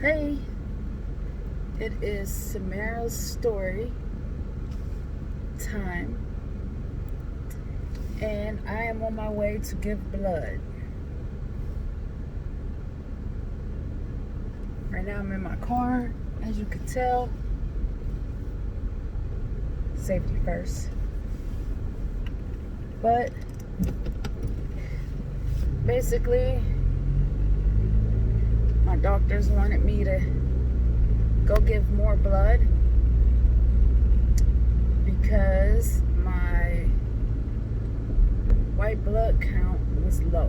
Hey, it is Samara's story time, and I am on my way to give blood. Right now I'm in my car, as you can tell. Safety first. But basically, my doctors wanted me to go give more blood because my white blood count was low.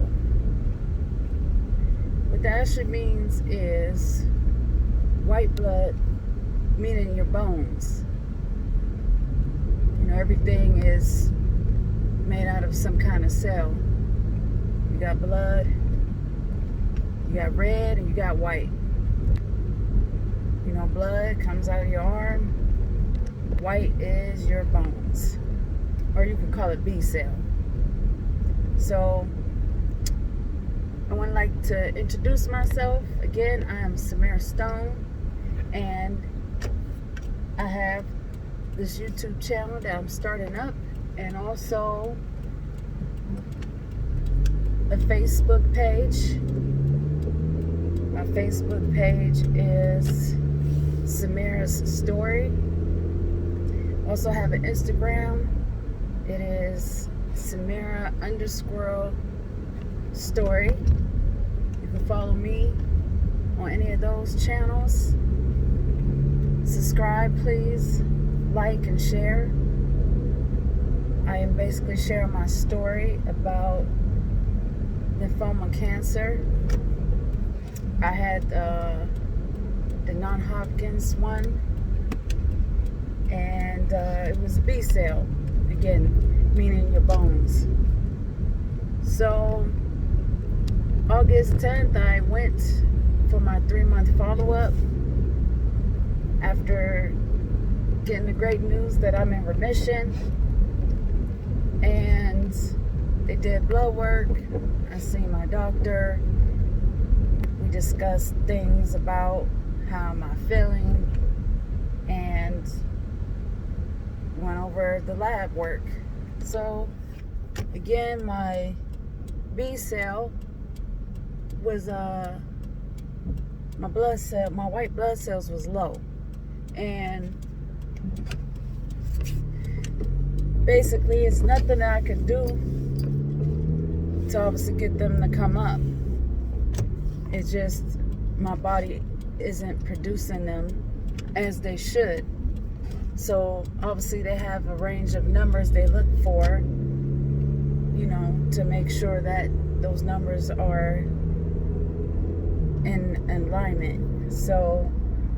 What that actually means is white blood, meaning your bones. You know, everything is made out of some kind of cell. You got blood, you got red, and you got white. You know, blood comes out of your arm. White is your bones. Or you can call it B cell. So, I would like to introduce myself. Again, I am Samara Stone. And I have this YouTube channel that I'm starting up. And also a Facebook page. My Facebook page is Samara's Story. Also have an Instagram. It is Samara_story. You can follow me on any of those channels. Subscribe, please. Like and share. I am basically sharing my story about lymphoma cancer. I had the non-Hodgkin's one, and it was B cell, again, meaning your bones. So, August 10th, I went for my 3-month follow-up after getting the great news that I'm in remission, and they did blood work. I seen my doctor. We discussed things about how am I feeling and went over the lab work. So again, my B cell was my white blood cells was low, and basically it's nothing that I could do to obviously get them to come up. It's just my body isn't producing them as they should. So obviously they have a range of numbers they look for, you know, to make sure that those numbers are in alignment. So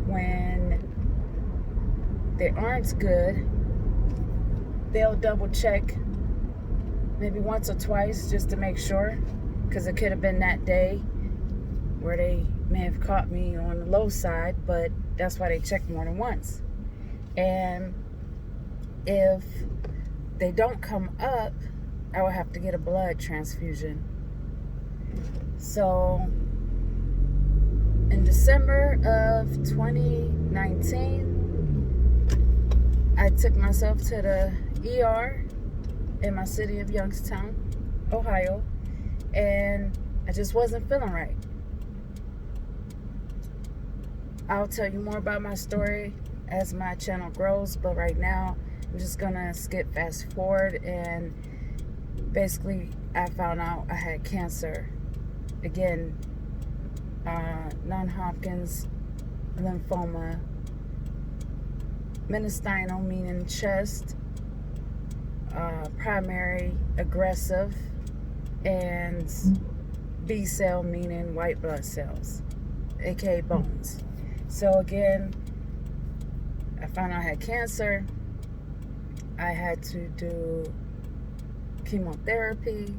when they aren't good, they'll double check maybe once or twice just to make sure, because it could have been that day where they may have caught me on the low side, but that's why they check more than once. And if they don't come up, I will have to get a blood transfusion. So in December of 2019, I took myself to the ER in my city of Youngstown, Ohio, and I just wasn't feeling right. I'll tell you more about my story as my channel grows, but right now I'm just gonna skip fast forward, and basically I found out I had cancer. Again, non-Hodgkin's lymphoma, mediastinal meaning chest, primary aggressive, and B cell meaning white blood cells, aka bones. So again, I found out I had cancer. I had to do chemotherapy.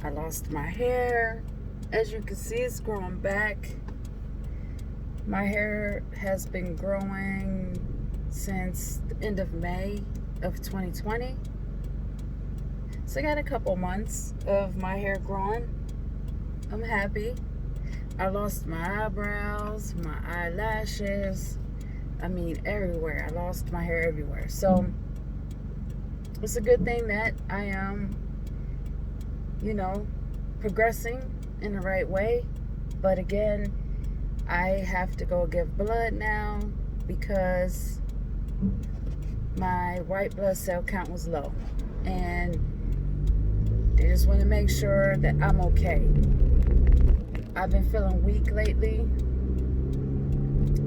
I lost my hair. As you can see, it's growing back. My hair has been growing since the end of May of 2020. So I got a couple months of my hair growing. I'm happy. I lost my eyebrows, my eyelashes. I mean, everywhere. I lost my hair everywhere. So it's a good thing that I am, progressing in the right way. But again, I have to go give blood now because my white blood cell count was low. And they just want to make sure that I'm okay. I've been feeling weak lately,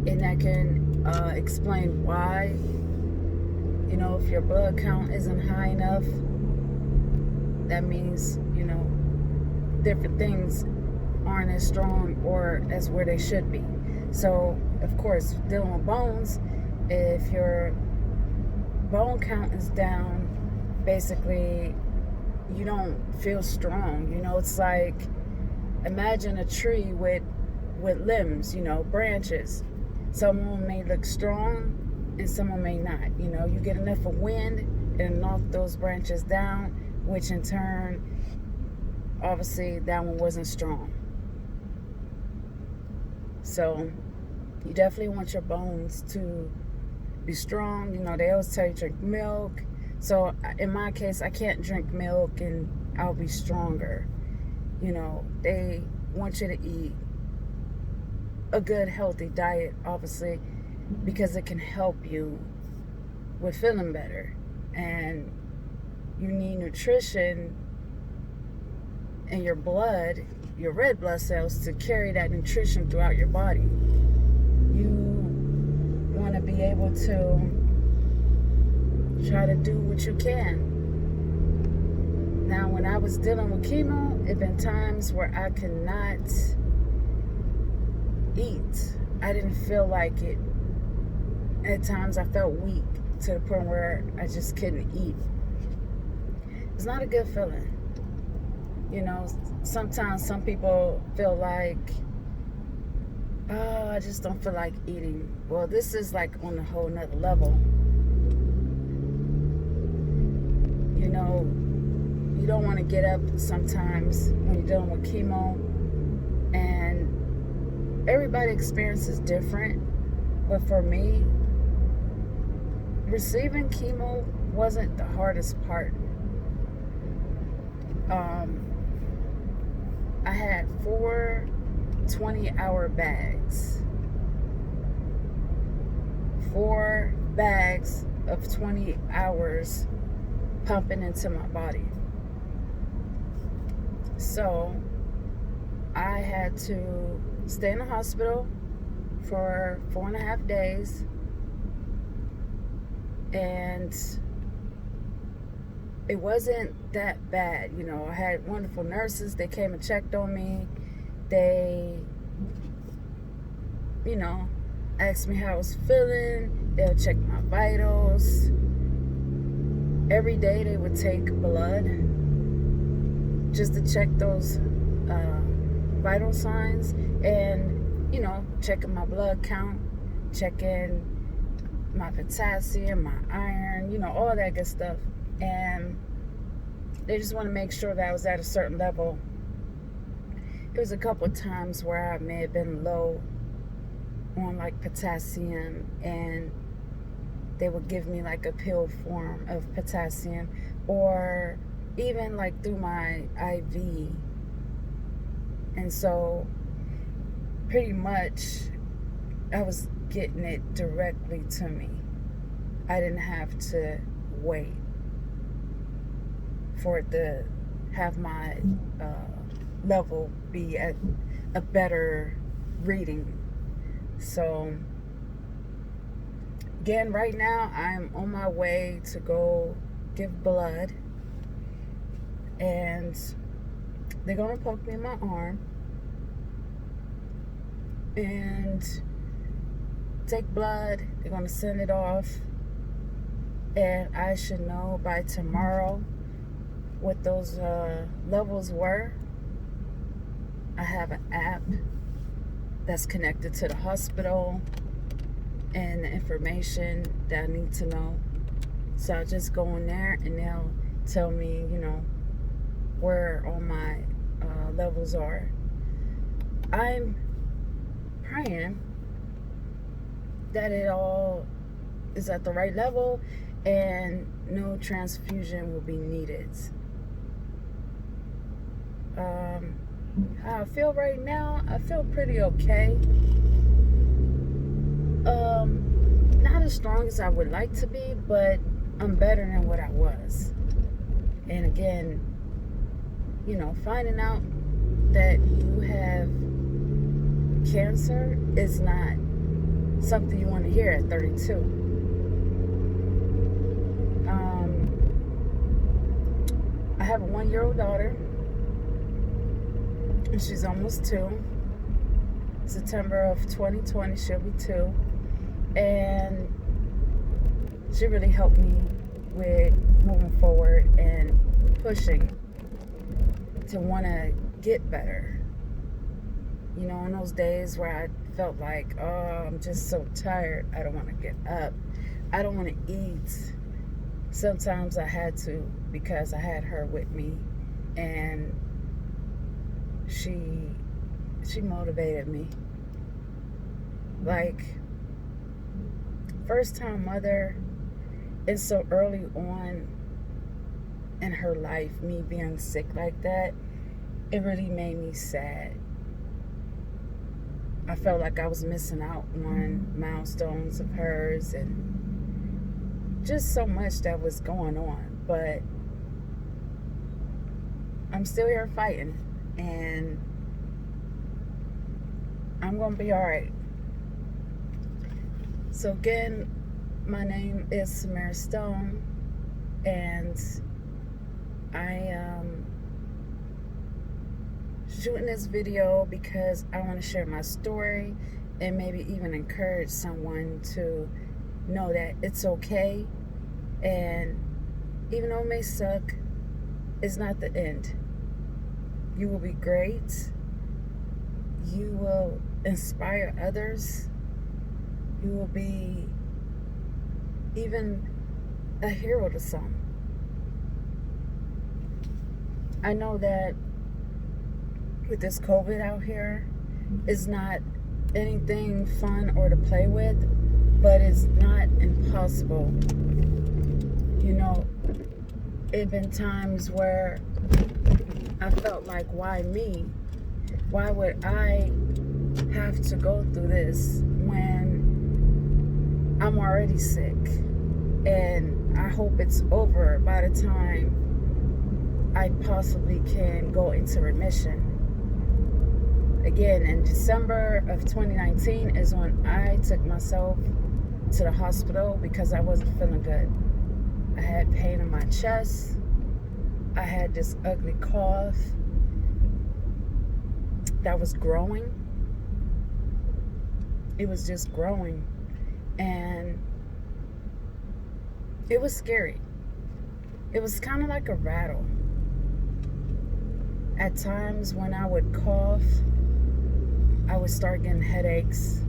and I can explain why. If your blood count isn't high enough, that means, different things aren't as strong or as where they should be. So, of course, dealing with bones, if your bone count is down, basically, you don't feel strong. It's like, imagine a tree with limbs, branches. Some of them may look strong and some of them may not. You get enough of wind and knock those branches down, which in turn, obviously, that one wasn't strong. So you definitely want your bones to be strong. They always tell you drink milk. So in my case, I can't drink milk and I'll be stronger. They want you to eat a good, healthy diet, obviously, because it can help you with feeling better. And you need nutrition in your blood, your red blood cells, to carry that nutrition throughout your body. You want to be able to try to do what you can. Now, when I was dealing with chemo, it been times where I could not eat. I didn't feel like it. At times I felt weak to the point where I just couldn't eat. It's not a good feeling. Sometimes some people feel like, oh, I just don't feel like eating. Well, this is like on a whole nother level. You don't want to get up sometimes when you're dealing with chemo, and everybody experiences different. But for me, receiving chemo wasn't the hardest part. I had 4 20-hour bags. 4 bags of 20 hours pumping into my body. So I had to stay in the hospital for 4.5 days. And it wasn't that bad. I had wonderful nurses. They came and checked on me. They, asked me how I was feeling. They would check my vitals. Every day they would take blood just to check those vital signs and, checking my blood count, checking my potassium, my iron, all that good stuff. And they just want to make sure that I was at a certain level. It was a couple of times where I may have been low on like potassium, and they would give me like a pill form of potassium, or even like through my IV. And so pretty much I was getting it directly to me. I didn't have to wait for it to have my level be at a better reading. So again, right now I'm on my way to go give blood, and they're gonna poke me in my arm and take blood. They're gonna send it off, and I should know by tomorrow what those levels were. I have an app that's connected to the hospital and the information that I need to know. So I'll just go in there and they'll tell me, where all my levels are. I'm praying that it all is at the right level and no transfusion will be needed. How I feel right now, I feel pretty okay. Not as strong as I would like to be, but I'm better than what I was. And again, finding out that you have cancer is not something you want to hear at 32. I have a 1-year-old daughter, and she's almost 2. September of 2020, she'll be 2. And she really helped me with moving forward and pushing to want to get better. In those days where I felt like, oh, I'm just so tired, I don't want to get up, I don't want to eat. Sometimes I had to, because I had her with me, and she motivated me. Like, first time mother, and so early on in her life, me being sick like that, it really made me sad. I felt like I was missing out on milestones of hers and just so much that was going on. But I'm still here fighting, and I'm going to be all right. So again, my name is Samara Stone, and I am shooting this video because I want to share my story and maybe even encourage someone to know that it's okay, and even though it may suck, it's not the end. You will be great. You will inspire others. You will be even a hero to some. I know that with this COVID out here, it's not anything fun or to play with, but it's not impossible. It's been times where I felt like, why me? Why would I have to go through this when I'm already sick? And I hope it's over by the time I possibly can go into remission. Again, in December of 2019 is when I took myself to the hospital because I wasn't feeling good. I had pain in my chest. I had this ugly cough that was growing. It was just growing. And it was scary. It was kind of like a rattle. At times when I would cough, I would start getting headaches.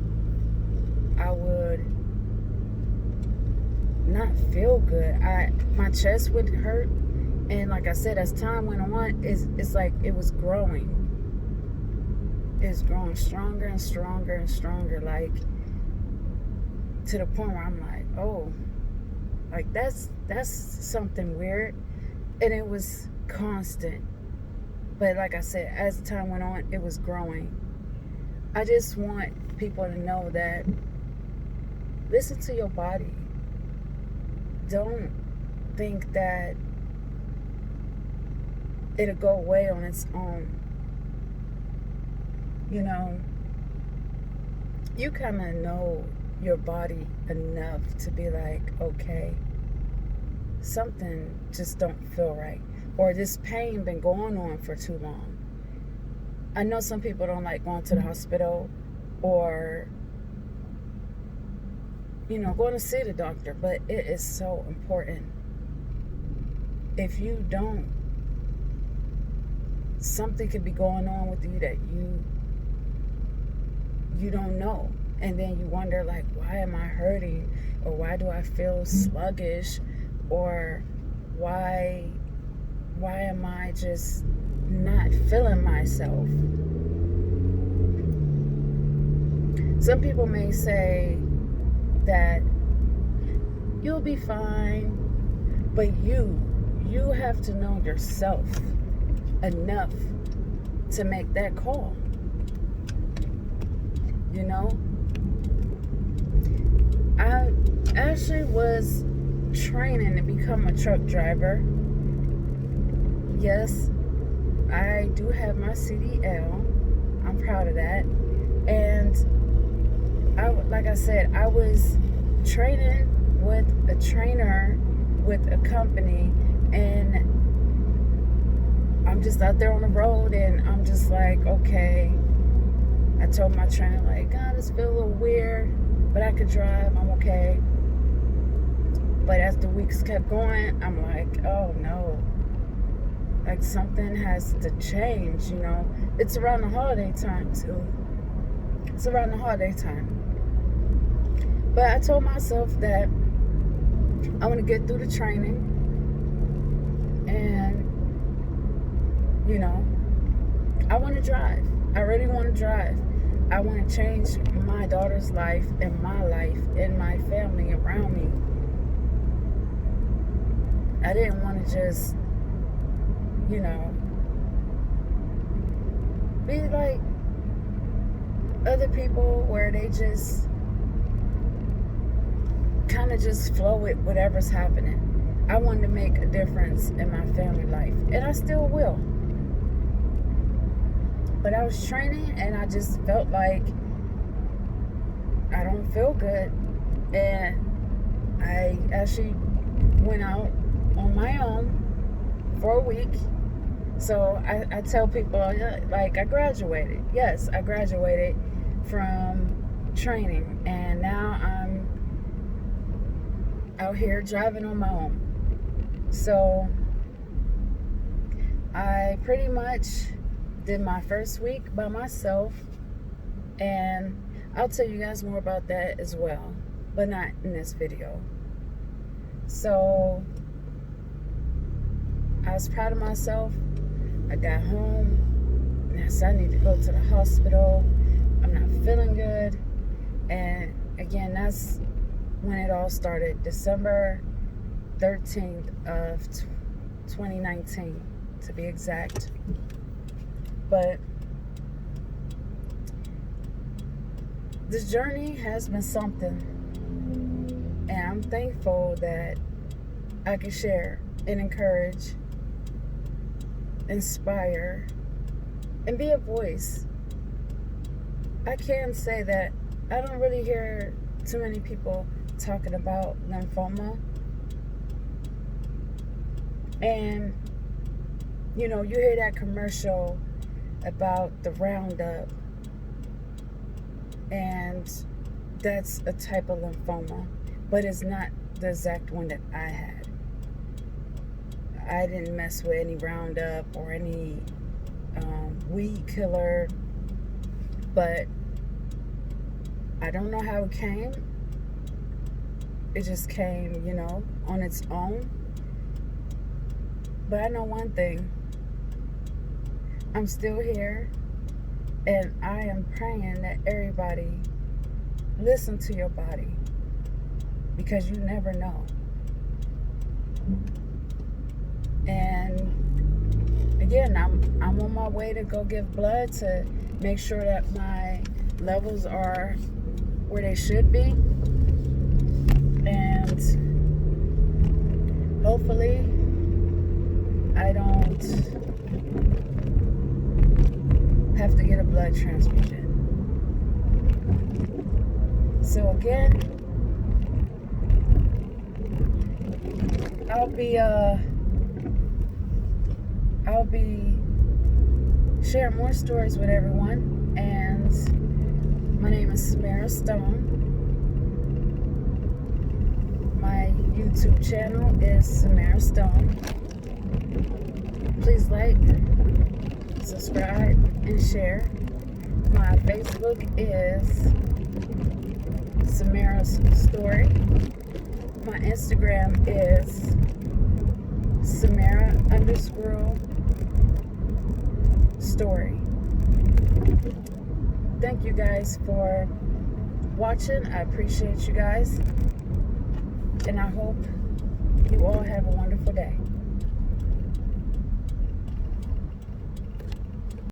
I would not feel good. My chest would hurt, and like I said, as time went on, it's like it was growing. It's growing stronger and stronger and stronger, like to the point where I'm like, oh, like that's something weird. And it was constant. But like I said, as the time went on, it was growing. I just want people to know that listen to your body. Don't think that it'll go away on its own. You kind of know your body enough to be like, okay, something just don't feel right, or this pain been going on for too long. I know some people don't like going to the hospital or going to see the doctor, but it is so important. If you don't, something could be going on with you that you don't know, and then you wonder, like, why am I hurting, or why do I feel sluggish, or why am I just not feeling myself? Some people may say that you'll be fine, but you have to know yourself enough to make that call. You know, I actually was training to become a truck driver. Yes, I do have my CDL. I'm proud of that. And like I said, I was training with a trainer with a company, and I'm just out there on the road, and I'm just like, okay. I told my trainer, like, God, this feels a little weird, but I could drive. I'm okay. But as the weeks kept going, I'm like, oh no. Like, something has to change, you know. It's around the holiday time, too. It's around the holiday time. But I told myself that I want to get through the training. And, you know, I want to drive. I really want to drive. I want to change my daughter's life and my life and my family around me. I didn't want to just, you know, be like other people where they just kind of just flow with whatever's happening. I wanted to make a difference in my family life, and I still will. But I was training, and I just felt like I don't feel good. And I actually went out on my own for a week. So I tell people, like, I graduated. Yes, I graduated from training. And now I'm out here driving on my own. So I pretty much did my first week by myself, and I'll tell you guys more about that as well, but not in this video. So I was proud of myself. I got home, and I said I need to go to the hospital. I'm not feeling good. And again, that's when it all started, December 13th of 2019 to be exact. But this journey has been something, and I'm thankful that I can share and encourage, inspire, and be a voice. I can say that I don't really hear too many people talking about lymphoma. And, you know, you hear that commercial about the Roundup, and that's a type of lymphoma, but it's not the exact one that I had. I didn't mess with any Roundup or any weed killer, but I don't know how it came. It just came, you know, on its own. But I know one thing. I'm still here, and I am praying that everybody listen to your body, because you never know. And again, I'm on my way to go give blood to make sure that my levels are where they should be, and hopefully I don't have to get a blood transfusion. So again, I'll be sharing more stories with everyone. And my name is Samara Stone. My YouTube channel is Samara Stone. Please like, subscribe, and share. My Facebook is Samara's Story. My Instagram is Samara_story. Thank you guys for watching. I appreciate you guys. And I hope you all have a wonderful day.